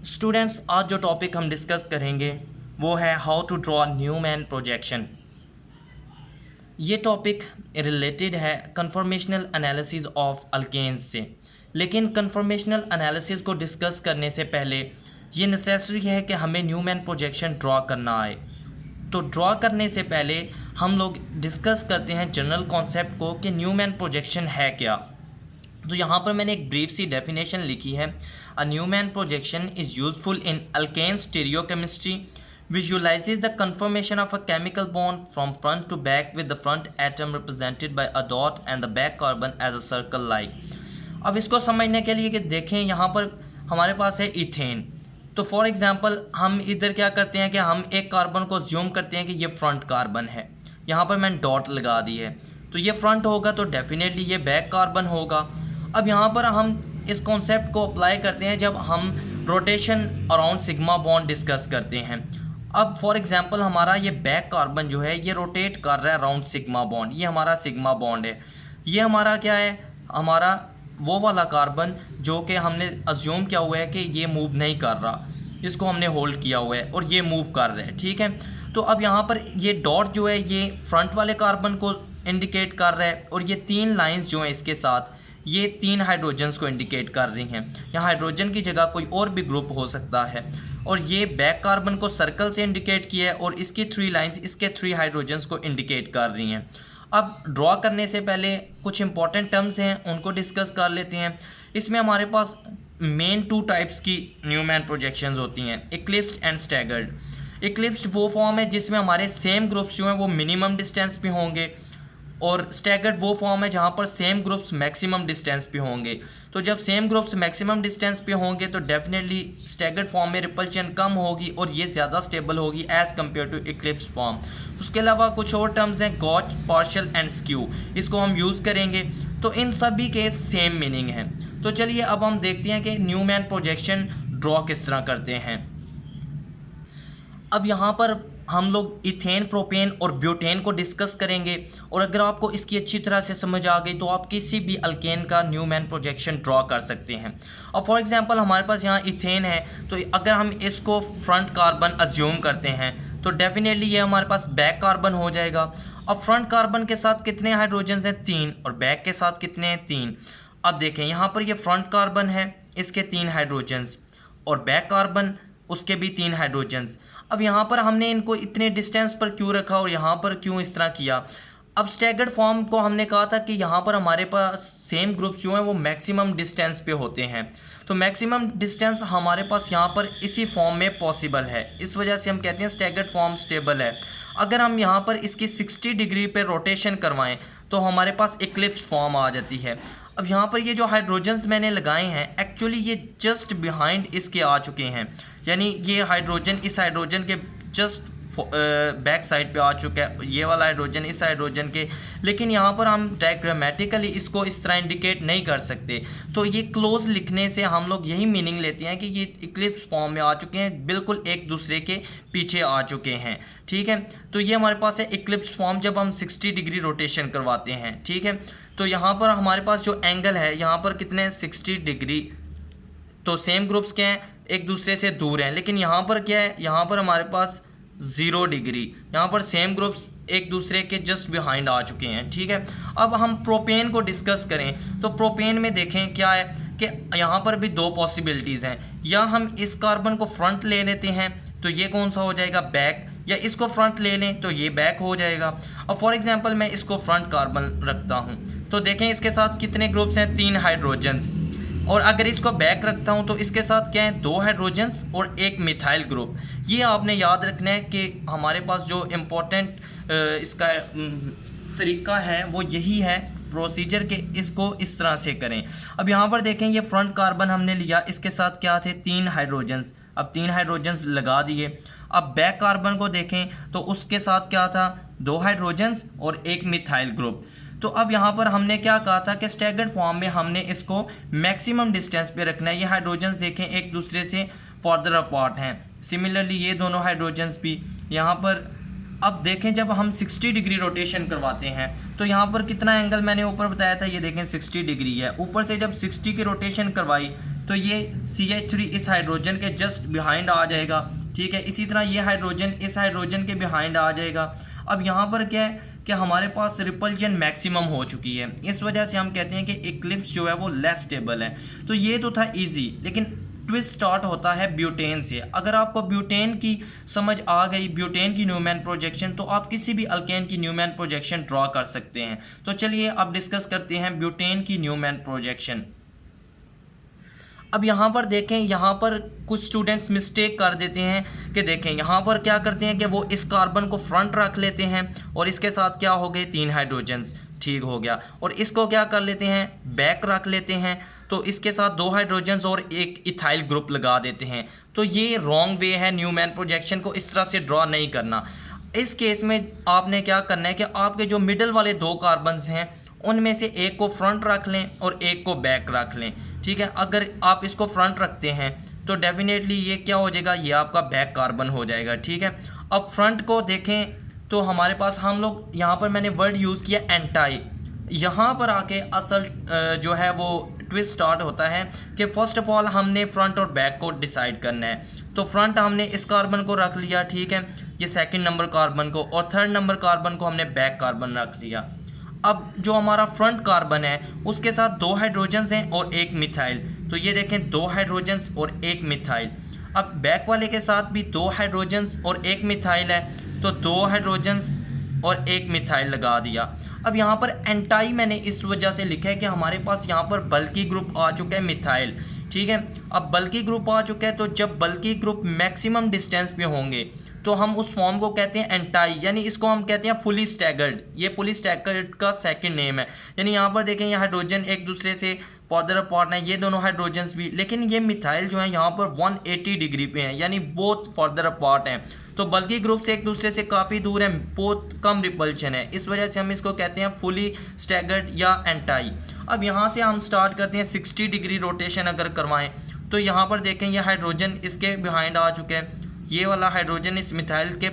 Students, आज जो topic हम डिस्कस करेंगे वो है how to draw Newman projection. ये टॉपिक रिलेटेड है कन्फॉर्मेशनल एनालिसिस ऑफ अल्केन्स से। लेकिन कन्फॉर्मेशनल एनालिसिस को डिस्कस करने से पहले ये नेसेसरी है कि हमें न्यूमैन प्रोजेक्शन ड्रॉ करना आए। तो ड्रॉ करने से पहले हम लोग डिस्कस करते हैं जनरल कॉन्सेप्ट को कि न्यूमैन प्रोजेक्शन है क्या। तो यहाँ पर मैंने एक ब्रीफ सी डेफिनेशन लिखी है। A Newman projection is useful in alkane stereochemistry, visualizes the conformation of a chemical bond from front to back with the front atom represented by a dot and the back carbon as a circle like। अब इसको समझने के लिए कि देखें यहाँ पर हमारे पास है इथेन। तो फॉर एग्जांपल हम इधर क्या करते हैं कि हम एक कार्बन को ज्यूम करते हैं कि ये फ्रंट कार्बन है। यहाँ पर मैंने डॉट लगा दी है, तो ये फ्रंट होगा तो डेफिनेटली ये बैक कार्बन होगा। अब यहाँ पर हम इस कॉन्सेप्ट को अप्लाई करते हैं जब हम rotation around sigma bond discuss करते हैं। अब फॉर एग्जांपल हमारा ये बैक कार्बन जो है ये रोटेट कर रहा है अराउंड सिग्मा बॉन्ड। ये हमारा सिग्मा बॉन्ड है। ये हमारा क्या है, हमारा वो वाला कार्बन जो कि हमने अज्यूम किया हुआ है कि ये मूव नहीं कर रहा, इसको हमने होल्ड किया हुआ है और ये मूव कर रहा है। ठीक है, तो अब यहाँ पर ये डॉट जो है ये फ्रंट वाले कार्बन को इंडिकेट कर रहा है और ये तीन लाइंस जो हैं इसके साथ ये तीन हाइड्रोजन्स को इंडिकेट कर रही हैं। यहाँ हाइड्रोजन की जगह कोई और भी ग्रुप हो सकता है। और ये बैक कार्बन को सर्कल से इंडिकेट किया है और इसकी थ्री लाइंस इसके थ्री हाइड्रोजन्स को इंडिकेट कर रही हैं। अब ड्रॉ करने से पहले कुछ इंपॉर्टेंट टर्म्स हैं उनको डिस्कस कर लेते हैं। इसमें हमारे पास मेन टू टाइप्स की न्यूमैन प्रोजेक्शंस होती हैं, इक्लिप्स्ड एंड स्टैगर्ड। इक्लिप्स्ड वो फॉर्म है जिसमें हमारे सेम ग्रुप्स जो हैं वो मिनिमम डिस्टेंस पे होंगे और स्टैगर्ड वो फॉर्म है जहाँ पर सेम ग्रुप्स मैक्सिमम डिस्टेंस पे होंगे। तो जब सेम ग्रुप्स मैक्सिमम डिस्टेंस पे होंगे तो डेफिनेटली स्टैगर्ड फॉर्म में रिपल्शन कम होगी और ये ज़्यादा स्टेबल होगी as compare to eclipsed form. उसके अलावा कुछ और टर्म्स हैं, गॉच, पार्शियल एंड स्क्यू, इसको हम यूज़ करेंगे। तो इन सभी के सेम मीनिंग है। तो चलिए अब हम देखते हैं कि न्यूमैन प्रोजेक्शन ड्रॉ किस तरह करते हैं। अब यहाँ पर हम लोग इथेन, प्रोपेन और ब्यूटेन को डिस्कस करेंगे और अगर आपको इसकी अच्छी तरह से समझ आ गई तो आप किसी भी अल्केन का न्यूमैन प्रोजेक्शन ड्रॉ कर सकते हैं। अब फॉर एग्जांपल हमारे पास यहाँ इथेन है, तो अगर हम इसको फ्रंट कार्बन अज्यूम करते हैं तो डेफिनेटली ये हमारे पास बैक कार्बन हो जाएगा। अब फ्रंट कार्बन के साथ कितने हाइड्रोजन हैं, 3, और बैक के साथ कितने हैं, 3। अब देखें यहाँ पर ये फ्रंट कार्बन है, इसके 3 हाइड्रोजन्स, और बैक कार्बन उसके भी 3 हाइड्रोजन्स। अब यहाँ पर हमने इनको इतने डिस्टेंस पर क्यों रखा और यहाँ पर क्यों इस तरह किया। अब स्टैगर्ड फॉर्म को हमने कहा था कि यहाँ पर हमारे पास सेम ग्रुप्स जो हैं वो मैक्सिमम डिस्टेंस पे होते हैं। तो मैक्सिमम डिस्टेंस हमारे पास यहाँ पर इसी फॉर्म में पॉसिबल है, इस वजह से हम कहते हैं स्टैगर्ड फॉर्म स्टेबल है। अगर हम यहाँ पर इसकी 60 डिग्री पे रोटेशन करवाएं तो हमारे पास इक्लिप्स फॉर्म आ जाती है। अब यहाँ पर ये जो हाइड्रोजन्स मैंने लगाए हैं एक्चुअली ये जस्ट बिहाइंड इसके आ चुके हैं, यानी ये हाइड्रोजन इस हाइड्रोजन के जस्ट बैक साइड पे आ चुका है, ये वाला हाइड्रोजन इस हाइड्रोजन के। लेकिन यहाँ पर हम डायग्रामेटिकली इसको इस तरह इंडिकेट नहीं कर सकते। तो ये क्लोज लिखने से हम लोग यही मीनिंग लेते हैं कि ये इक्लिप्स फॉर्म में आ चुके हैं, बिल्कुल एक दूसरे के पीछे आ चुके हैं। ठीक है, तो ये हमारे पास है इक्लिप्स फॉर्म जब हम 60 डिग्री रोटेशन करवाते हैं। ठीक है, तो यहाँ पर हमारे पास जो एंगल है यहाँ पर कितने 60 डिग्री, तो सेम ग्रुप्स क्या हैं, एक दूसरे से दूर हैं। लेकिन यहाँ पर क्या है, यहाँ पर हमारे पास 0 डिग्री, यहाँ पर सेम ग्रुप्स एक दूसरे के जस्ट बिहाइंड आ चुके हैं। ठीक है, अब हम प्रोपेन को डिस्कस करें तो प्रोपेन में देखें क्या है कि यहाँ पर भी 2 पॉसिबिलिटीज़ हैं। या हम इस कार्बन को फ्रंट ले लेते हैं तो ये कौन सा हो जाएगा, बैक, या इसको फ्रंट ले लें तो ये बैक हो जाएगा। अब फॉर एग्जांपल मैं इसको फ्रंट कार्बन रखता हूँ तो देखें इसके साथ कितने ग्रुप्स हैं, 3 हाइड्रोजन्स। और अगर इसको बैक रखता हूँ तो इसके साथ क्या है, 2 हाइड्रोजन्स और एक मिथाइल ग्रुप। ये आपने याद रखना है कि हमारे पास जो इम्पोर्टेंट इसका तरीका है वो यही है प्रोसीजर के, इसको इस तरह से करें। अब यहाँ पर देखें ये फ्रंट कार्बन हमने लिया, इसके साथ क्या थे, 3 हाइड्रोजन्स। अब 3 हाइड्रोजन्स लगा दिए। अब बैक कार्बन को देखें तो उसके साथ क्या था, 2 हाइड्रोजन्स और एक मिथाइल ग्रुप। तो अब यहाँ पर हमने क्या कहा था कि स्टैगर्ड फॉर्म में हमने इसको मैक्सिमम डिस्टेंस पे रखना है। ये हाइड्रोजन्स देखें एक दूसरे से फर्दर अपार्ट हैं, सिमिलरली ये दोनों हाइड्रोजन्स भी यहाँ पर। अब देखें जब हम 60 डिग्री रोटेशन करवाते हैं तो यहाँ पर कितना एंगल मैंने ऊपर बताया था, ये देखें 60 डिग्री है। ऊपर से जब 60 की रोटेशन करवाई तो ये CH3 इस हाइड्रोजन के जस्ट बिहाइंड आ जाएगा, ठीक है। इसी तरह ये हाइड्रोजन इस हाइड्रोजन के बिहाइंड आ जाएगा। अब यहाँ पर क्या है कि हमारे पास रिपल्जन मैक्सिमम हो चुकी है, इस वजह से हम कहते हैं कि इक्लिप्स जो है वो लेस स्टेबल है। तो ये तो था इजी, लेकिन ट्विस्ट स्टार्ट होता है ब्यूटेन से। अगर आपको ब्यूटेन की समझ आ गई, ब्यूटेन की न्यूमैन प्रोजेक्शन, तो आप किसी भी अल्केन की न्यूमैन प्रोजेक्शन ड्रॉ कर सकते हैं। तो चलिए अब डिस्कस करते हैं ब्यूटेन की न्यूमैन प्रोजेक्शन। अब यहाँ पर देखें, यहाँ पर कुछ स्टूडेंट्स मिस्टेक कर देते हैं कि देखें यहाँ पर क्या करते हैं कि वो इस कार्बन को फ्रंट रख लेते हैं और इसके साथ क्या हो गए 3 हाइड्रोजन्स, ठीक हो गया। और इसको क्या कर लेते हैं बैक रख लेते हैं, तो इसके साथ 2 हाइड्रोजन्स और एक इथाइल ग्रुप लगा देते हैं। तो ये रॉन्ग वे है, न्यूमैन प्रोजेक्शन को इस तरह से ड्रॉ नहीं करना। इस केस में आपने क्या करना है कि आपके जो मिडल वाले 2 कार्बन्स हैं उनमें से एक को फ्रंट रख लें और एक को बैक रख लें, ठीक है। अगर आप इसको फ्रंट रखते हैं तो डेफिनेटली ये क्या हो जाएगा, ये आपका बैक कार्बन हो जाएगा, ठीक है। अब फ्रंट को देखें तो हमारे पास हम लोग यहाँ पर मैंने वर्ड यूज़ किया एंटाई। यहाँ पर आके असल जो है वो ट्विस्ट स्टार्ट होता है कि फ़र्स्ट ऑफ ऑल हमने फ्रंट और बैक को डिसाइड करना है। तो फ्रंट हमने इस कार्बन को रख लिया, ठीक है, ये सेकंड नंबर कार्बन को, और थर्ड नंबर कार्बन को हमने बैक कार्बन रख लिया। अब जो हमारा फ्रंट कार्बन है उसके साथ 2 हाइड्रोजन्स हैं और एक मिथाइल, तो ये देखें 2 हाइड्रोजन्स और एक मिथाइल। अब बैक वाले के साथ भी 2 हाइड्रोजन्स और एक मिथाइल है, तो 2 हाइड्रोजन्स और एक मिथाइल लगा दिया। अब यहाँ पर एंटाई मैंने इस वजह से लिखा है कि हमारे पास यहाँ पर बल्कि ग्रुप आ चुका है मिथाइल, ठीक है। अब बल्कि ग्रुप आ चुका है, तो जब बल्कि ग्रुप मैक्सिमम डिस्टेंस पे होंगे तो हम उस फॉर्म को कहते हैं एंटाई, यानी इसको हम कहते हैं फुली स्टैगर्ड। ये फुली स्टैगर्ड का सेकंड नेम है। यानी यहाँ पर देखें ये हाइड्रोजन एक दूसरे से फर्दर अपार्ट है, ये दोनों हाइड्रोजन्स भी, लेकिन ये मिथाइल जो है यहाँ पर 180 डिग्री पे हैं, यानी बहुत फर्दर अपार्ट हैं। तो बल्कि ग्रुप से एक दूसरे से काफ़ी दूर है, बहुत कम रिपल्शन है, इस वजह से हम इसको कहते हैं फुली स्टैगर्ड या एंटाई। अब यहाँ से हम स्टार्ट करते हैं 60 डिग्री रोटेशन अगर करवाएं, तो यहाँ पर देखें ये हाइड्रोजन इसके बिहाइंड आ चुके हैं, ये वाला हाइड्रोजन इस मिथाइल के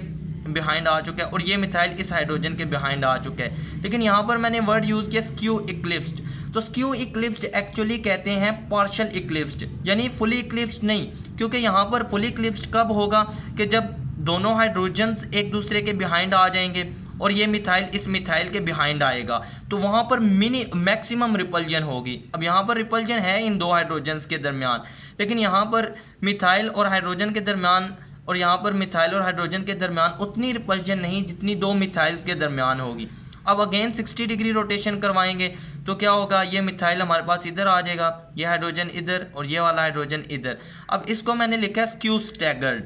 बिहाइंड आ चुका है और ये मिथाइल इस हाइड्रोजन के बिहाइंड आ चुका है। लेकिन यहाँ पर मैंने वर्ड यूज़ किया स्क्यू इक्लिप्स्ड। तो स्क्यू इक्लिप्स्ड एक्चुअली कहते हैं पार्शियल इक्लिप्स्ड, यानी फुली इक्लिप्स्ड नहीं, क्योंकि यहाँ पर फुली इक्लिप्स्ड कब होगा कि जब दोनों हाइड्रोजन्स एक दूसरे के बिहाइंड आ जाएंगे और ये मिथाइल इस मिथाइल के बिहाइंड आएगा, तो वहाँ पर मैक्सिमम रिपल्जन होगी। अब यहाँ पर रिपल्जन है इन 2 हाइड्रोजन्स के दरमियान, लेकिन यहाँ पर मिथाइल और हाइड्रोजन के दरमियान और यहाँ पर मिथाइल और हाइड्रोजन के दरमियान उतनी रिपल्जन नहीं जितनी 2 मिथाइल्स के दरमियान होगी। अब अगेन 60 डिग्री रोटेशन करवाएंगे तो क्या होगा, ये मिथाइल हमारे पास इधर आ जाएगा, ये हाइड्रोजन इधर और ये वाला हाइड्रोजन इधर। अब इसको मैंने लिखा है स्क्यू स्टैगर्ड।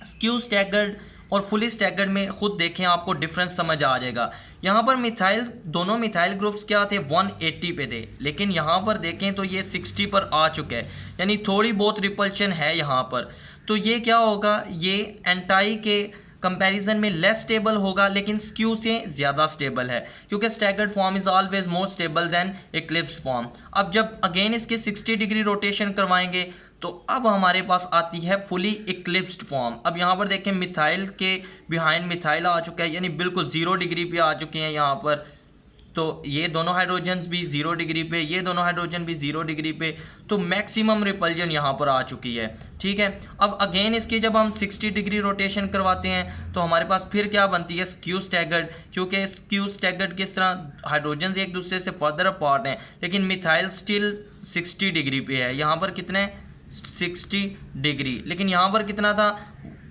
स्क्यू स्टैगर्ड और फुली स्टैगर्ड में खुद देखें आपको डिफरेंस समझ आ जाएगा। यहाँ पर मिथाइल, दोनों मिथाइल ग्रुप्स क्या थे 180 पे थे, लेकिन यहाँ पर देखें तो ये 60 पर आ चुका है, यानी थोड़ी बहुत रिपल्शन है यहाँ पर। तो ये क्या होगा, ये एंटाई के कंपैरिजन में लेस स्टेबल होगा, लेकिन स्क्यू से ज़्यादा स्टेबल है, क्योंकि staggered form is always more stable then Eclipse form. अब जब अगेन इसके 60 डिग्री रोटेशन करवाएंगे तो अब हमारे पास आती है फुली इक्लिप्स्ड फॉर्म। अब यहाँ पर देखें मिथाइल के बिहाइंड मिथाइल आ चुका है, यानी बिल्कुल 0 डिग्री पे आ चुके हैं यहाँ पर। तो ये दोनों हाइड्रोजन्स भी 0 डिग्री पे, ये दोनों हाइड्रोजन भी 0 डिग्री पे, तो मैक्सिमम रिपल्जन यहाँ पर आ चुकी है, ठीक है। अब अगेन इसकी जब हम 60 डिग्री रोटेशन करवाते हैं तो हमारे पास फिर क्या बनती है, स्क्यू स्टैगर्ड। क्योंकि स्क्यू स्टैगर्ड किस तरह, हाइड्रोजन एक दूसरे से फर्दर अपार्ट हैं, लेकिन मिथाइल स्टिल 60 डिग्री पे है। यहाँ पर कितने 60 डिग्री, लेकिन यहाँ पर कितना था,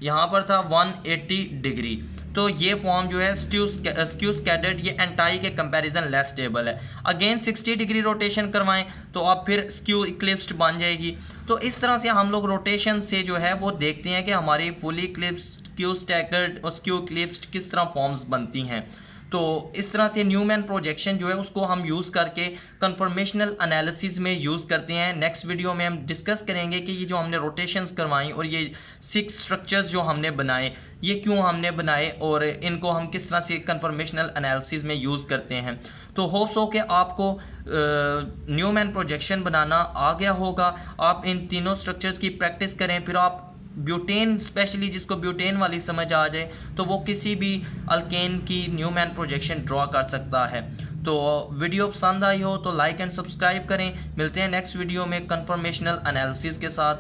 यहाँ पर था 180 डिग्री। तो ये फॉर्म जो है स्क्यू स्कैटर्ड, ये एंटाई के कंपैरिजन लेस स्टेबल है। अगेन 60 डिग्री रोटेशन करवाएं तो अब फिर स्क्यू इक्लिप्स्ड बन जाएगी। तो इस तरह से हम लोग रोटेशन से जो है वो देखते हैं कि हमारी फुली इक्लिप्स्ड, स्क्यू स्टैगर्ड और स्क्यू इक्लिप्स्ड किस तरह फॉर्म्स बनती हैं। तो इस तरह से न्यूमैन प्रोजेक्शन जो है उसको हम यूज़ करके कन्फर्मेशनल एनालिसिस में यूज़ करते हैं। नेक्स्ट वीडियो में हम डिस्कस करेंगे कि ये जो हमने रोटेशंस करवाई और ये 6 स्ट्रक्चर्स जो हमने बनाए, ये क्यों हमने बनाए और इनको हम किस तरह से कन्फर्मेशनल एनालिसिस में यूज़ करते हैं। तो होप्स हो कि आपको न्यूमैन प्रोजेक्शन बनाना आ गया होगा। आप इन तीनों स्ट्रक्चर्स की प्रैक्टिस करें, फिर आप ब्यूटेन, स्पेशली जिसको ब्यूटेन वाली समझ आ जाए तो वो किसी भी अल्केन की न्यूमैन प्रोजेक्शन ड्रॉ कर सकता है। तो वीडियो पसंद आई हो तो लाइक एंड सब्सक्राइब करें। मिलते हैं नेक्स्ट वीडियो में कन्फर्मेशनल एनालिसिस के साथ।